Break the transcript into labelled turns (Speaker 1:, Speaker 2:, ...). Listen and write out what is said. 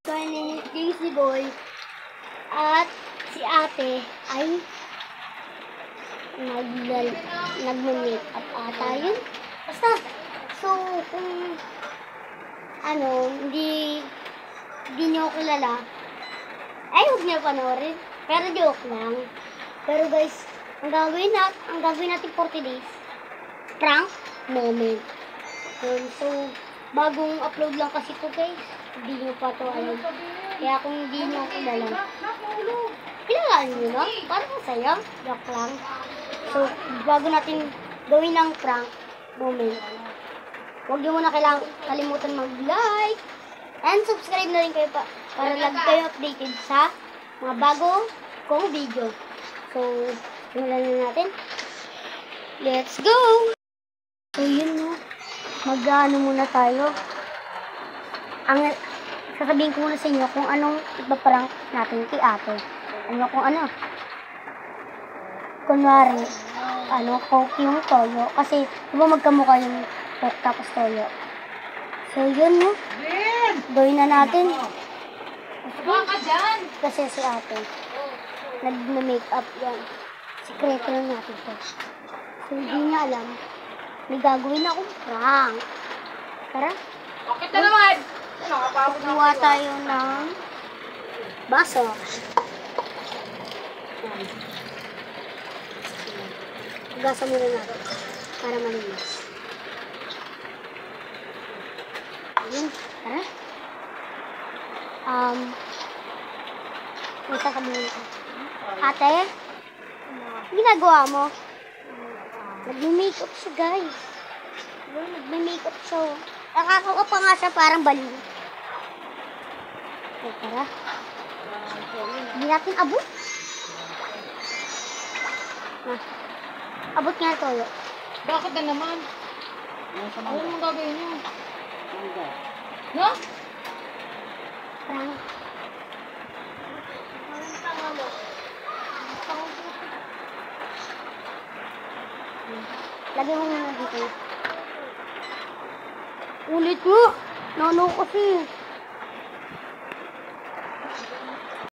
Speaker 1: My name is Daisy Boy at si ate ay nag-make up ata yun. Basta, so kung hindi nyo kilala, ay huwag nyo panoorin. Pero joke lang. Pero guys, ang gagawin natin for today's prank moment. So, bagong upload lang kasi ito guys. Hindi nyo pa ito alam. Kaya kung hindi nyo kilala, kailangan nyo na. Parang masaya. Joke lang. So, bago natin gawin ng prank moment, huwag nyo muna kalimutan mag-like and subscribe na rin kayo para lagi kayo updated sa mga bago kong video. So, simulan na natin. Let's go! So, yun no. Mag-ano muna tayo. Sasabihin ko muna sa inyo kung anong ipaprank natin kay ate. Kunwari, Coke yung toyo. Kasi, diba magkamukha yung Coke tapos toyo. So, yun no. Gawin na natin. Kasi si ate, nag-makeup yan. Sikreto lang natin to. So, hindi niya alam. May gagawin akong prank. Tara.
Speaker 2: Bakit na naman?
Speaker 1: Kukuha tayo ng baso. Gasa muna natin para malinis. Ayun. Tara. May sasabihin ko. Ate, ginagawa mo? Nagme-makeup siya, guys. Nagme-makeup siya. Nakakawa pa nga siya parang baliw. Okay, tara. Hindi natin abot. Abot nga toyo.
Speaker 2: Bakit na naman? Ano mong gagawin niyo? No?
Speaker 1: Prank. Lagyan mo muna dito. Ulit mo. Nano kasi.